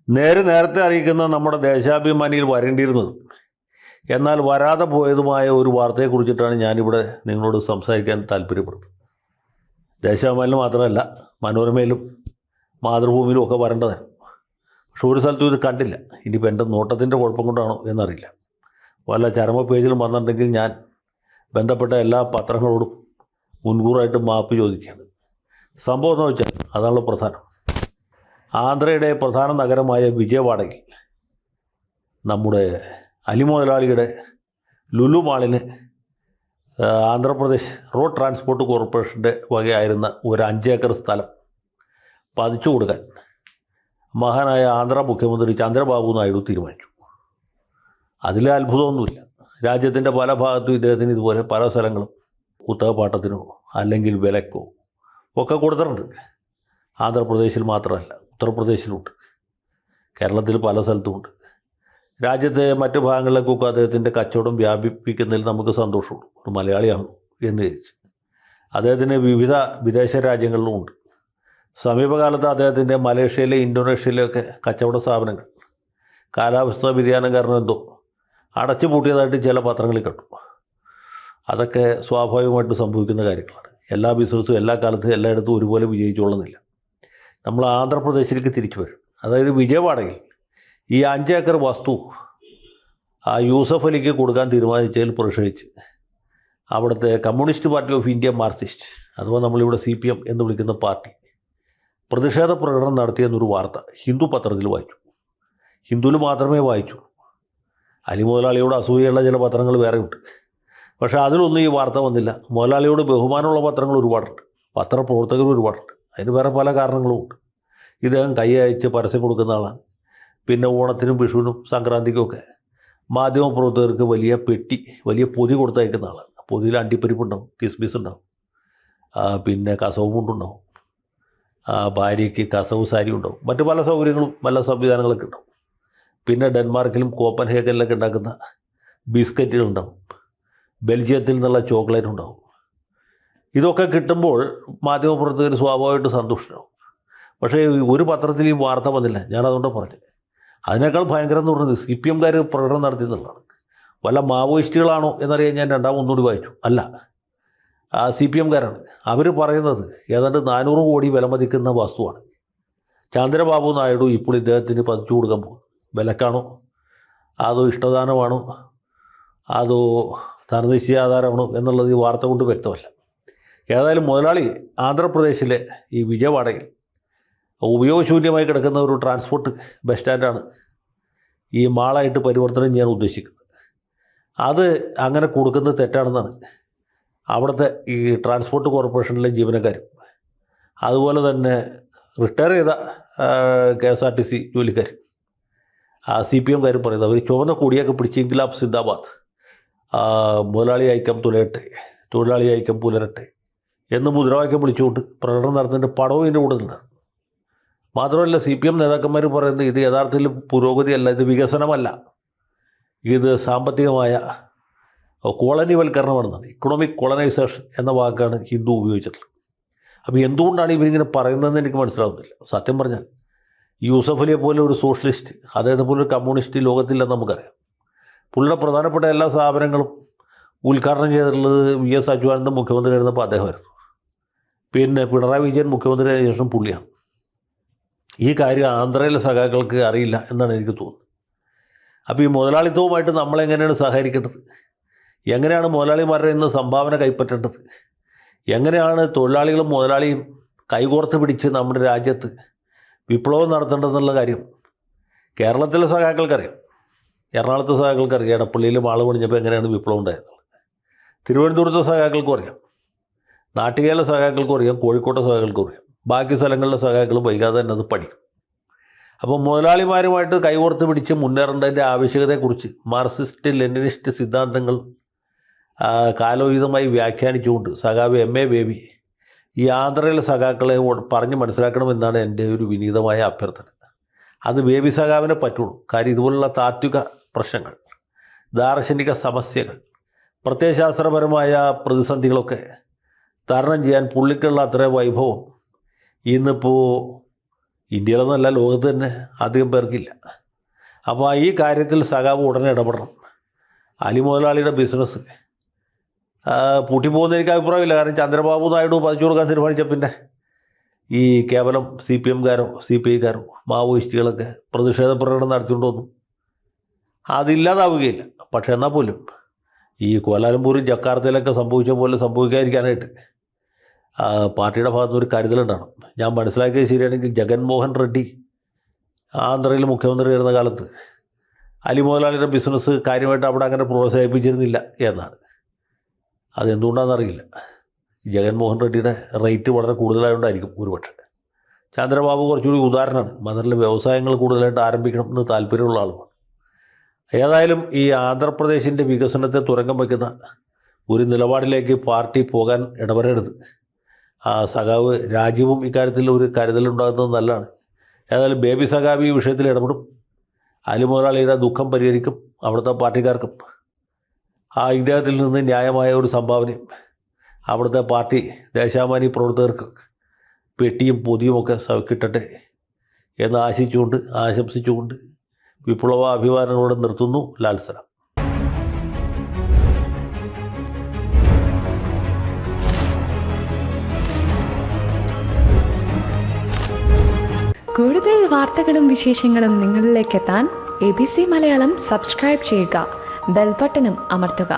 നേരത്തെ അറിയിക്കുന്ന നമ്മുടെ ദേശാഭിമാനിയിൽ വരേണ്ടിയിരുന്നത് എന്നാൽ വരാതെ പോയതുമായ ഒരു വാർത്തയെക്കുറിച്ചിട്ടാണ് ഞാനിവിടെ നിങ്ങളോട് സംസാരിക്കാൻ താല്പര്യപ്പെടുന്നത്. ദേശാഭിമാനിയിൽ മാത്രമല്ല, മനോരമയിലും മാതൃഭൂമിയിലും ഒക്കെ വരേണ്ടതായിരുന്നു. പക്ഷെ ഒരു സ്ഥലത്തും ഇത് കണ്ടില്ല. ഇനിയിപ്പോൾ എൻ്റെ നോട്ടത്തിൻ്റെ കുഴപ്പം കൊണ്ടാണോ എന്നറിയില്ല. വല്ല ചരമ പേജിലും വന്നിട്ടുണ്ടെങ്കിൽ ഞാൻ ബന്ധപ്പെട്ട എല്ലാ പത്രങ്ങളോടും മുൻകൂറായിട്ട് മാപ്പ് ചോദിക്കുകയാണ്. സംഭവം എന്ന് വെച്ചാൽ അതാണല്ലോ പ്രധാനം. ആന്ധ്രയുടെ പ്രധാന നഗരമായ വിജയവാഡയിൽ നമ്മുടെ അലി മുതലാളിയുടെ ലുലു മാളിന് ആന്ധ്രാപ്രദേശ് റോഡ് ട്രാൻസ്പോർട്ട് കോർപ്പറേഷൻ്റെ വകയായിരുന്ന ഒരു 5 ഏക്കർ സ്ഥലം പതിച്ചു കൊടുക്കാൻ മഹാനായ ആന്ധ്ര മുഖ്യമന്ത്രി ചന്ദ്രബാബു നായിഡു തീരുമാനിച്ചു. അതിലെ അത്ഭുതമൊന്നുമില്ല. രാജ്യത്തിൻ്റെ പല ഭാഗത്തും ഇദ്ദേഹത്തിന് ഇതുപോലെ പല സ്ഥലങ്ങളും കുത്തകപ്പാട്ടത്തിനോ അല്ലെങ്കിൽ വിലക്കോ ഒക്കെ കൊടുത്തിട്ടുണ്ട്. ആന്ധ്രാപ്രദേശിൽ മാത്രമല്ല, ഉത്തർപ്രദേശിലുണ്ട്, കേരളത്തിൽ പല സ്ഥലത്തുമുണ്ട്. രാജ്യത്തെ മറ്റു ഭാഗങ്ങളിലേക്കൊക്കെ അദ്ദേഹത്തിൻ്റെ കച്ചവടം വ്യാപിപ്പിക്കുന്നതിൽ നമുക്ക് സന്തോഷമുള്ളൂ. ഒരു മലയാളിയാണ് എന്ന് വിചാരിച്ച്. അദ്ദേഹത്തിന് വിവിധ വിദേശ രാജ്യങ്ങളിലുമുണ്ട്. സമീപകാലത്ത് അദ്ദേഹത്തിൻ്റെ മലേഷ്യയിലെ ഇന്തോനേഷ്യയിലെയൊക്കെ കച്ചവട സ്ഥാപനങ്ങൾ കാലാവസ്ഥാ വ്യതിയാനം കാരണം എന്തോ അടച്ചു പൂട്ടിയതായിട്ട് ചില പത്രങ്ങളിൽ കണ്ടു. അതൊക്കെ സ്വാഭാവികമായിട്ട് സംഭവിക്കുന്ന കാര്യങ്ങളാണ്. എല്ലാ ബിസിനസ്സും എല്ലാ കാലത്തും എല്ലായിടത്തും ഒരുപോലെ വിജയിച്ചോളുന്നില്ല. നമ്മൾ ആന്ധ്രാപ്രദേശിലേക്ക് തിരിച്ചു വരും. അതായത് വിജയവാഡയിൽ ഈ 5 ഏക്കർ വസ്തു യൂസഫ് അലിക്ക് കൊടുക്കാൻ തീരുമാനിച്ചതിൽ പ്രതിഷേധിച്ച് അവിടുത്തെ communist party of India Marxist, അഥവാ നമ്മളിവിടെ CPM എന്ന് വിളിക്കുന്ന പാർട്ടി പ്രതിഷേധ പ്രകടനം നടത്തിയെന്നൊരു വാർത്ത ഹിന്ദു പത്രത്തിൽ വായിച്ചു. ഹിന്ദുവിൽ മാത്രമേ വായിച്ചു. അലി മുതലാളിയോട് അസൂയുള്ള ചില പത്രങ്ങൾ വേറെ ഉണ്ട്. പക്ഷേ അതിലൊന്നും ഈ വാർത്ത വന്നില്ല. മുതലാളിയോട് ബഹുമാനമുള്ള പത്രങ്ങൾ ഒരുപാടുണ്ട്, പത്രപ്രവർത്തകർ ഒരുപാടുണ്ട്. അതിന് വേറെ പല കാരണങ്ങളുമുണ്ട്. ഇദ്ദേഹം കൈ അയച്ച് പരസ്യം കൊടുക്കുന്ന ആളാണ്. പിന്നെ ഓണത്തിനും വിഷുവിനും സംക്രാന്തിക്കുമൊക്കെ മാധ്യമപ്രവർത്തകർക്ക് വലിയ പൊതി കൊടുത്തയക്കുന്ന ആളാണ്. പൊതിയിൽ അണ്ടിപ്പരിപ്പുണ്ടാവും, കിസ്മിസ് ഉണ്ടാവും, പിന്നെ കസവ് മുണ്ടുണ്ടാവും, ഭാര്യയ്ക്ക് കസവ് സാരി ഉണ്ടാവും, മറ്റു പല സൗകര്യങ്ങളും പല സംവിധാനങ്ങളൊക്കെ ഉണ്ടാവും. പിന്നെ ഡെൻമാർക്കിലും കോപ്പൻഹേഗനിലൊക്കെ ഉണ്ടാക്കുന്ന ബിസ്ക്കറ്റുകൾ ഉണ്ടാവും, ബെൽജിയത്തിൽ നിന്നുള്ള ചോക്ലേറ്റ് ഉണ്ടാവും. ഇതൊക്കെ കിട്ടുമ്പോൾ മാധ്യമപ്രവർത്തകർ സ്വാഭാവികമായിട്ട് സന്തുഷ്ടരാകും. പക്ഷേ ഒരു പത്രത്തിൽ ഈ വാർത്ത വന്നില്ല. ഞാനതുകൊണ്ട് പറഞ്ഞത് അതിനേക്കാൾ ഭയങ്കരം എന്ന് പറഞ്ഞത് CPMകാർ പ്രകടനം നടത്തിയെന്നുള്ളതാണ്. വല്ല മാവോയിസ്റ്റുകളാണോ എന്നറിയാൻ ഞാൻ ഒന്നുകൂടി വായിച്ചു. അല്ല, CPMകാരാണ്. അവർ പറയുന്നത് ഏതാണ്ട് 400 കോടി വിലമതിക്കുന്ന വസ്തുവാണ് ചന്ദ്രബാബു നായിഡു ഇപ്പോൾ ഇദ്ദേഹത്തിന് പതിച്ചു കൊടുക്കാൻ പോകുന്നത്. വിലക്കാണോ, അതോ ഇഷ്ടദാനമാണോ, അതോ ധനനിശ്ചയാധാരമാണോ എന്നുള്ളത് ഈ വാർത്ത കൊണ്ട് വ്യക്തമല്ല. ഏതായാലും മുതലാളി ആന്ധ്രാപ്രദേശിലെ ഈ വിജയവാഡയിൽ ഉപയോഗശൂന്യമായി കിടക്കുന്ന ഒരു ട്രാൻസ്പോർട്ട് ബസ് സ്റ്റാൻഡാണ് ഈ മാളായിട്ട് പരിവർത്തനം ചെയ്യാൻ ഉദ്ദേശിക്കുന്നത്. അത് അങ്ങനെ കൊടുക്കുന്നത് തെറ്റാണെന്നാണ് അവിടുത്തെ ഈ ട്രാൻസ്പോർട്ട് കോർപ്പറേഷനിലെ ജീവനക്കാരും അതുപോലെ തന്നെ റിട്ടയർ ചെയ്ത KSRTC ജോലിക്കാർ CPMകാരും പറയുന്നത്. അവർ ചുവന്ന കൊടിയൊക്കെ പിടിച്ച് ഇൻക്ലാബ് സിന്ദാബാദ്, മുതലാളി ഐക്യം തുലയട്ടെ, തൊഴിലാളി ഐക്യം പുലരട്ടെ എന്ന് മുദ്രാവാക്യം വിളിച്ചുകൊണ്ട് പ്രകടനം നടത്തുന്നതിൻ്റെ പടവും ഇതിൻ്റെ കൂടുതലുണ്ടായിരുന്നു. മാത്രമല്ല CPM നേതാക്കന്മാർ പറയുന്നത് ഇത് യഥാർത്ഥത്തിൽ പുരോഗതിയല്ല, ഇത് വികസനമല്ല, ഇത് സാമ്പത്തികമായ കോളനിവൽക്കരണമാണെന്നാണ്. ഇക്കണോമിക് കോളനൈസേഷൻ എന്ന വാക്കാണ് ഹിന്ദു ഉപയോഗിച്ചിട്ടുള്ളത്. അപ്പോൾ എന്തുകൊണ്ടാണ് ഇവരിങ്ങനെ പറയുന്നതെന്ന് എനിക്ക് മനസ്സിലാവുന്നില്ല. സത്യം പറഞ്ഞാൽ യൂസഫ് അലിയെ പോലെ ഒരു സോഷ്യലിസ്റ്റ്, അദ്ദേഹത്തെ പോലെ ഒരു കമ്മ്യൂണിസ്റ്റ് ലോകത്തില്ലെന്ന് നമുക്കറിയാം. പുള്ളിയുടെ പ്രധാനപ്പെട്ട എല്ലാ സ്ഥാപനങ്ങളും ഉദ്ഘാടനം ചെയ്തിട്ടുള്ളത് VS അച്യുതാനന്ദൻ മുഖ്യമന്ത്രി ആയിരുന്നപ്പോൾ അദ്ദേഹമായിരുന്നു. പിന്നെ പിണറായി വിജയൻ മുഖ്യമന്ത്രിയായ ശേഷം പുള്ളിയാണ്. ഈ കാര്യം ആന്ധ്രയിലെ സഖാക്കൾക്ക് അറിയില്ല എന്നാണ് എനിക്ക് തോന്നുന്നത്. അപ്പോൾ ഈ മുതലാളിത്തവുമായിട്ട് നമ്മളെങ്ങനെയാണ് സഹകരിക്കേണ്ടത്, എങ്ങനെയാണ് മുതലാളിമാരുടെ ഇന്ന് സംഭാവന കൈപ്പറ്റേണ്ടത്, എങ്ങനെയാണ് തൊഴിലാളികളും മുതലാളിയും കൈകോർത്ത് പിടിച്ച് നമ്മുടെ രാജ്യത്ത് വിപ്ലവം നടത്തേണ്ടതെന്നുള്ള കാര്യം കേരളത്തിലെ സഖാക്കൾക്കറിയാം, എറണാകുളത്തെ സഖാക്കൾക്കറിയാം. എടപ്പള്ളിയിൽ മാള് പണിഞ്ഞപ്പോൾ എങ്ങനെയാണ് വിപ്ലവം ഉണ്ടായിരുന്നത്. തിരുവനന്തപുരത്തെ സഖാക്കൾക്കും അറിയാം, നാട്ടികയിലെ സഖാക്കൾക്കും അറിയാം, കോഴിക്കോട്ടെ സഖാക്കൾക്കും അറിയാം. ബാക്കി സ്ഥലങ്ങളിലെ സഖാക്കൾ വൈകാതെ തന്നെ അത് പഠിക്കും. അപ്പോൾ മുതലാളിമാരുമായിട്ട് കൈകോർത്ത് പിടിച്ച് മുന്നേറേണ്ടതിൻ്റെ ആവശ്യകതയെക്കുറിച്ച് മാർക്സിസ്റ്റ് ലെനിനിസ്റ്റ് സിദ്ധാന്തങ്ങൾ കാലോചിതമായി വ്യാഖ്യാനിച്ചുകൊണ്ട് സഖാവ് MA ബേബി ഈ ആന്ധ്രയിലെ സഖാക്കളെ പറഞ്ഞ് മനസ്സിലാക്കണമെന്നാണ് എൻ്റെ ഒരു വിനീതമായ അഭ്യർത്ഥന. അത് ബേബി സഖാവിനെ പറ്റുള്ളൂ. കാര്യം ഇതുപോലുള്ള താത്വിക പ്രശ്നങ്ങൾ, ദാർശനിക സമസ്യകൾ, പ്രത്യയശാസ്ത്രപരമായ പ്രതിസന്ധികളൊക്കെ തരണം ചെയ്യാൻ പുള്ളിക്കുള്ള അത്ര വൈഭവം ഇന്നിപ്പോൾ ഇന്ത്യയിലൊന്നല്ല, ലോകത്ത് തന്നെ അധികം പേർക്കില്ല. അപ്പോൾ ഈ കാര്യത്തിൽ സഖാവ് ഉടനെ ഇടപെടണം. അലി മുതലാളിയുടെ ബിസിനസ് പൂട്ടിപ്പോകുന്ന എനിക്ക് അഭിപ്രായമില്ല. കാരണം ചന്ദ്രബാബു നായിഡു പതിച്ചു കൊടുക്കാൻ തീരുമാനിച്ച പിന്നെ ഈ കേവലം CPM-കാരോ CPI-കാരോ മാവോയിസ്റ്റുകളൊക്കെ പ്രതിഷേധ പ്രകടനം നടത്തിക്കൊണ്ട് വന്നു. അതില്ലാതാവുകയില്ല. പക്ഷെ എന്നാൽ പോലും ഈ കോലാലംപൂരും ജക്കാർത്തയിലൊക്കെ സംഭവിച്ച പോലെ സംഭവിക്കാതിരിക്കാനായിട്ട് പാർട്ടിയുടെ ഭാഗത്തുനിന്ന് ഒരു കരുതലുണ്ടാകണം. ഞാൻ മനസ്സിലാക്കിയത് ശരിയാണെങ്കിൽ ജഗൻമോഹൻ റെഡ്ഡി ആന്ധ്രയിൽ മുഖ്യമന്ത്രിയായിരുന്ന കാലത്ത് അലി മുതലാളിയുടെ ബിസിനസ് കാര്യമായിട്ട് അവിടെ അങ്ങനെ പ്രോത്സാഹിപ്പിച്ചിരുന്നില്ല എന്നാണ്. അതെന്തുകൊണ്ടാണെന്നറിയില്ല. ജഗൻമോഹൻ റെഡ്ഡിയുടെ റേറ്റ് വളരെ കൂടുതലായതുകൊണ്ടായിരിക്കും ഒരുപക്ഷെ. ചന്ദ്രബാബു കുറച്ചുകൂടി ഉദാഹരണമാണ്. മദറിലെ വ്യവസായങ്ങൾ കൂടുതലായിട്ട് ആരംഭിക്കണം എന്ന് താല്പര്യമുള്ള ആളുമാണ്. ഏതായാലും ഈ ആന്ധ്രാപ്രദേശിൻ്റെ വികസനത്തെ തുരങ്കം വയ്ക്കുന്ന ഒരു നിലപാടിലേക്ക് പാർട്ടി പോകാൻ ഇടവരരുത്. സഖാവ് രാജ്യവും ഇക്കാര്യത്തിൽ ഒരു കരുതലുണ്ടാകുന്നത് നല്ലതാണ്. ഏതായാലും ബേബി സഖാവ് ഈ വിഷയത്തിൽ ഇടപെടും. അലി മുതലാളിയുടെ ദുഃഖം പരിഹരിക്കും. അവിടുത്തെ പാർട്ടിക്കാർക്കും ഇദ്ദേഹത്തിൽ നിന്ന് ന്യായമായ ഒരു സംഭാവനയും അവിടുത്തെ പാർട്ടി ദേശാഭിമാനി പ്രവർത്തകർക്ക് പെട്ടിയും പൊതിയുമൊക്കെ കിട്ടട്ടെ എന്ന് ആശംസിച്ചുകൊണ്ട് വിപ്ലവ അഭിമാനങ്ങളോടെ നിർത്തുന്നു. ലാൽ സലാം. കൂടുതൽ വാർത്തകളും വിശേഷങ്ങളും നിങ്ങളിലേക്ക് എത്താൻ ABC മലയാളം സബ്സ്ക്രൈബ് ചെയ്യുക, ബെൽ ബട്ടണും അമർത്തുക.